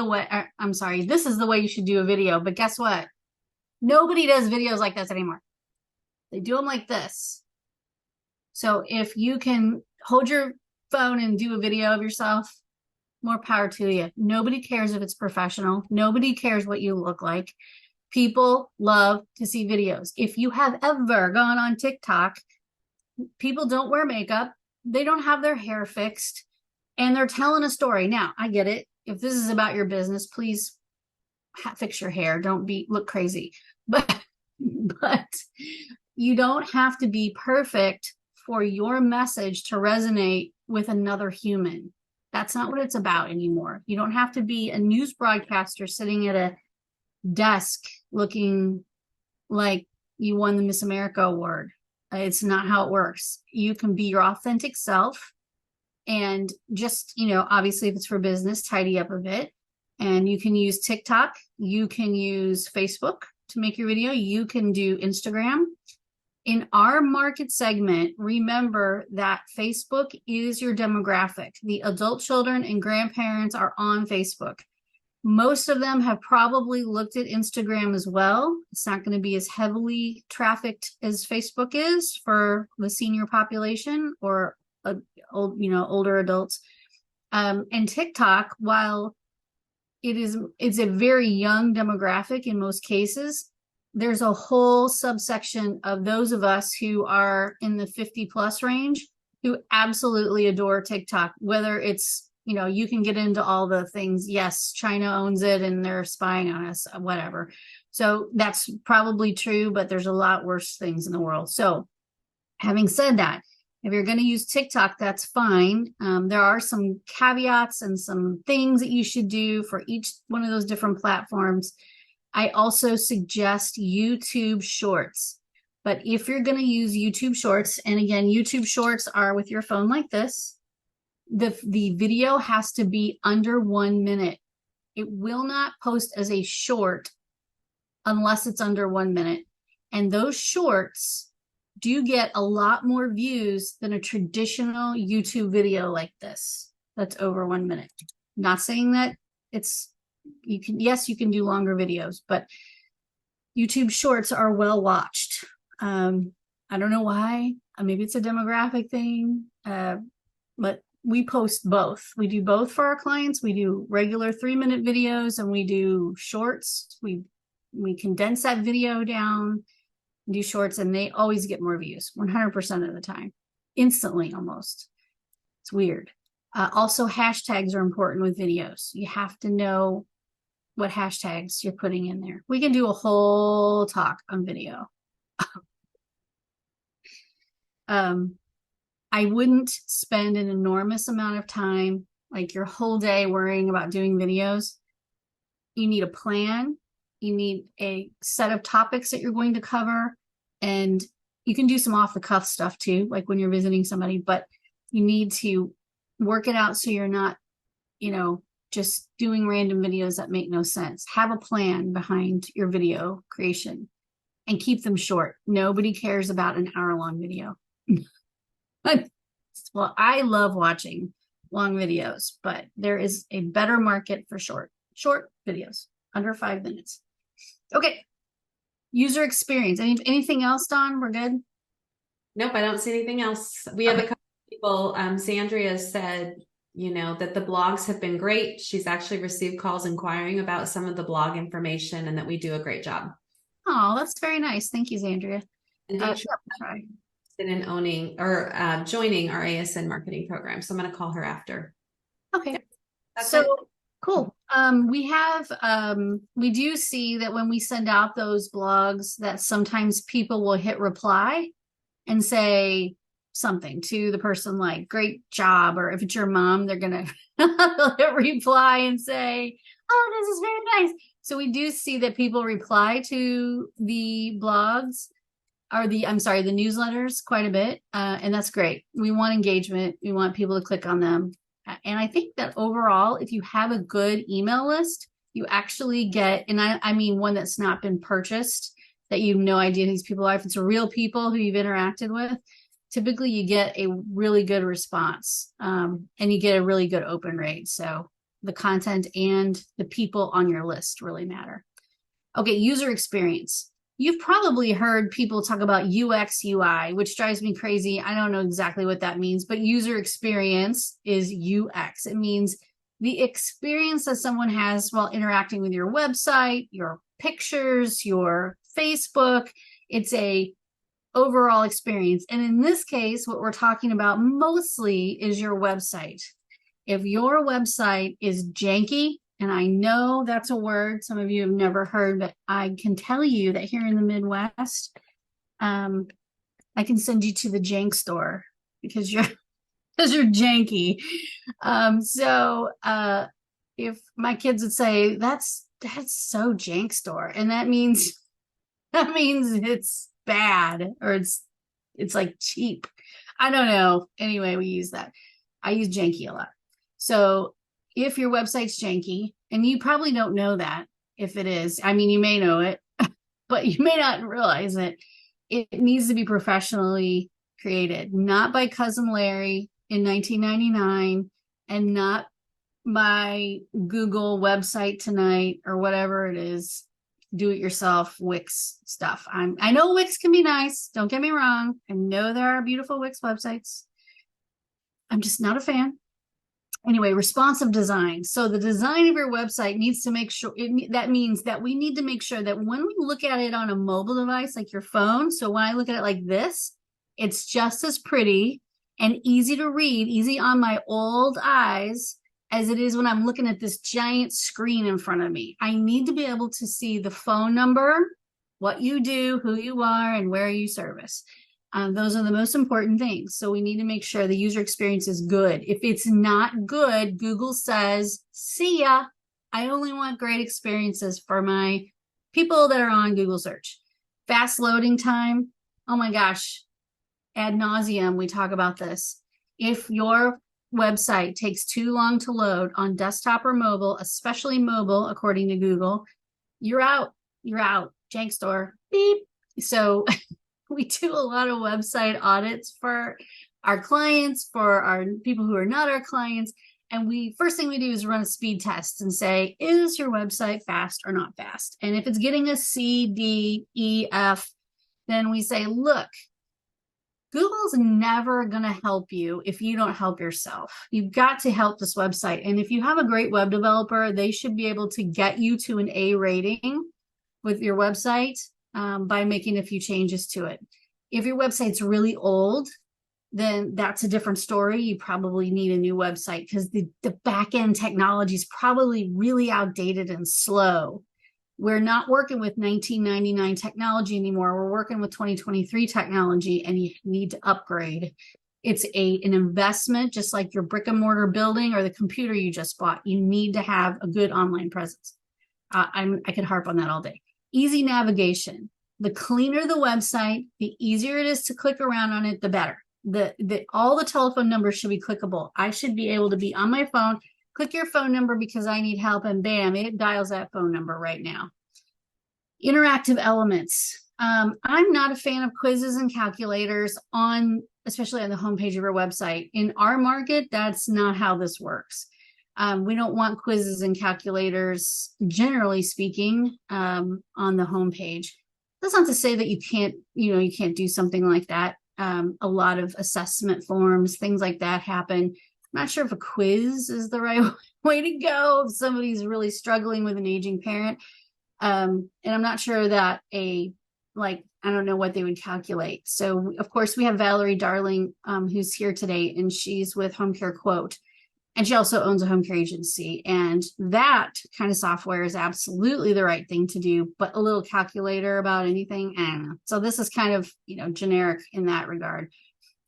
the way, I'm sorry, this is the way you should do a video. But guess what? Nobody does videos like this anymore. They do them like this. So if you can hold your phone and do a video of yourself, more power to you. Nobody cares if it's professional. Nobody cares what you look like. People love to see videos. If you have ever gone on TikTok, people don't wear makeup. They don't have their hair fixed, and they're telling a story. Now, I get it. If this is about your business, please fix your hair. Don't look crazy. But you don't have to be perfect for your message to resonate with another human. That's not what it's about anymore. You don't have to be a news broadcaster sitting at a desk looking like you won the Miss America award. It's not how it works. You can be your authentic self and just, obviously if it's for business, tidy up a bit. And you can use TikTok. You can use Facebook to make your video. You can do Instagram. In our market segment, remember that Facebook is your demographic. The adult children and grandparents are on Facebook. Most of them have probably looked at Instagram as well. It's not going to be as heavily trafficked as Facebook is for the senior population or older adults. And TikTok, while it's a very young demographic in most cases, there's a whole subsection of those of us who are in the 50 plus range who absolutely adore TikTok, whether it's, you can get into all the things. Yes, China owns it and they're spying on us, whatever. So that's probably true, but there's a lot worse things in the world. So having said that, if you're going to use TikTok, that's fine. There are some caveats and some things that you should do for each one of those different platforms. I also suggest YouTube Shorts. But if you're going to use YouTube Shorts, and again, YouTube Shorts are with your phone like this, the video has to be under 1 minute. It will not post as a short unless it's under 1 minute. And those shorts do get a lot more views than a traditional YouTube video like this that's over 1 minute. Not saying that you can do longer videos, but YouTube Shorts are well watched. I don't know why. Maybe it's a demographic thing, but we post both. We do both for our clients. We do regular 3-minute videos and we do shorts. We condense that video down, do shorts, and they always get more views 100% of the time, instantly almost. It's weird. Also, hashtags are important with videos. You have to know what hashtags you're putting in there. We can do a whole talk on video. I wouldn't spend an enormous amount of time, like your whole day, worrying about doing videos. You need a plan. You need a set of topics that you're going to cover. And you can do some off-the-cuff stuff too, like when you're visiting somebody, but you need to work it out so you're not, just doing random videos that make no sense. Have a plan behind your video creation and keep them short. Nobody cares about an hour-long video. Well, I love watching long videos, but there is a better market for short videos, under 5 minutes. Okay. User experience. Anything else, Dawn? We're good? Nope, I don't see anything else. We have a couple of people. Sandria said, that the blogs have been great. She's actually received calls inquiring about some of the blog information and that we do a great job. Oh, that's very nice. Thank you, Sandria. And in owning or joining our ASN marketing program. So I'm going to call her after. Okay. So cool. We do see that when we send out those blogs that sometimes people will hit reply and say something to the person like, great job. Or if it's your mom, they're going to hit reply and say, oh, this is very nice. So we do see that people reply to the blogs or the newsletters quite a bit. And that's great. We want engagement. We want people to click on them. And I think that overall, if you have a good email list, you actually get, and I mean one that's not been purchased, that you have no idea who these people are. If it's real people who you've interacted with, typically you get a really good response and you get a really good open rate. So the content and the people on your list really matter. Okay, user experience. You've probably heard people talk about UX, UI, which drives me crazy. I don't know exactly what that means, but user experience is UX. It means the experience that someone has while interacting with your website, your pictures, your Facebook. It's a overall experience. And in this case, what we're talking about mostly is your website. If your website is janky, and I know that's a word some of you have never heard, but I can tell you that here in the Midwest, I can send you to the jank store because you're janky. If my kids would say that's so jank store, and that means it's bad or it's like cheap. I don't know. Anyway, we use that. I use janky a lot. So if your website's janky, and you probably don't know that if it is, I mean, you may know it, but you may not realize it. It needs to be professionally created, not by Cousin Larry in 1999 and not by Google website tonight or whatever it is, do it yourself Wix stuff. I know Wix can be nice. Don't get me wrong. I know there are beautiful Wix websites. I'm just not a fan. Anyway, responsive design. So the design of your website needs to make sure, that means that we need to make sure that when we look at it on a mobile device, like your phone, so when I look at it like this, it's just as pretty and easy to read, easy on my old eyes as it is when I'm looking at this giant screen in front of me. I need to be able to see the phone number, what you do, who you are, and where you service. Those are the most important things. So we need to make sure the user experience is good. If it's not good, Google says, see ya. I only want great experiences for my people that are on Google search. Fast loading time. Oh my gosh. Ad nauseum, we talk about this. If your website takes too long to load on desktop or mobile, especially mobile, according to Google, you're out. You're out. Jank store. Beep. So we do a lot of website audits for our clients, for our people who are not our clients. And first thing we do is run a speed test and say, is your website fast or not fast? And if it's getting a C, D, E, F, then we say, look, Google's never going to help you if you don't help yourself. You've got to help this website. And if you have a great web developer, they should be able to get you to an A rating with your website by making a few changes to it. If your website's really old, then that's a different story. You probably need a new website because the back-end technology is probably really outdated and slow. We're not working with 1999 technology anymore. We're working with 2023 technology, and you need to upgrade. It's an investment, just like your brick and mortar building or the computer you just bought. You need to have a good online presence. I could harp on that all day. Easy navigation. The cleaner the website, the easier it is to click around on it, the better. All the telephone numbers should be clickable. I should be able to be on my phone, click your phone number because I need help, and bam, it dials that phone number right now. Interactive elements. I'm not a fan of quizzes and calculators especially on the homepage of your website. In our market, that's not how this works. We don't want quizzes and calculators, generally speaking, on the homepage. That's not to say that you can't do something like that. A lot of assessment forms, things like that happen. I'm not sure if a quiz is the right way to go if somebody's really struggling with an aging parent. And I'm not sure that I don't know what they would calculate. So of course we have Valerie Darling, who's here today, and she's with Home Care Quote. And she also owns a home care agency. And that kind of software is absolutely the right thing to do, but a little calculator about anything, I don't know. So this is kind of, generic in that regard.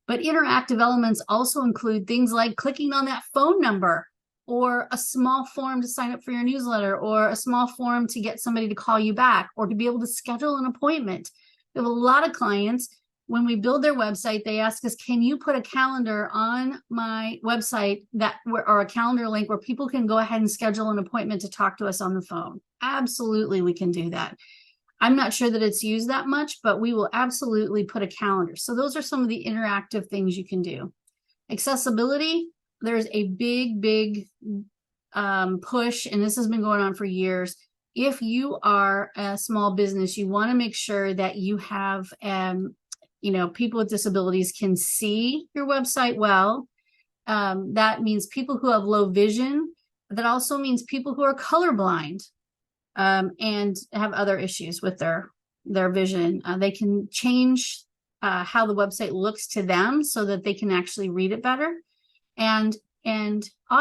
But interactive elements also include things like clicking on that phone number, or a small form to sign up for your newsletter, or a small form to get somebody to call you back, or to be able to schedule an appointment. We have a lot of clients, when we build their website, they ask us, can you put a calendar on my website or a calendar link where people can go ahead and schedule an appointment to talk to us on the phone? Absolutely, we can do that. I'm not sure that it's used that much, but we will absolutely put a calendar. So those are some of the interactive things you can do. Accessibility, there's a big push, and this has been going on for years. If you are a small business, you want to make sure that you have, people with disabilities can see your website well. That means people who have low vision. That also means people who are colorblind, and have other issues with their vision. They can change how the website looks to them so that they can actually read it better. And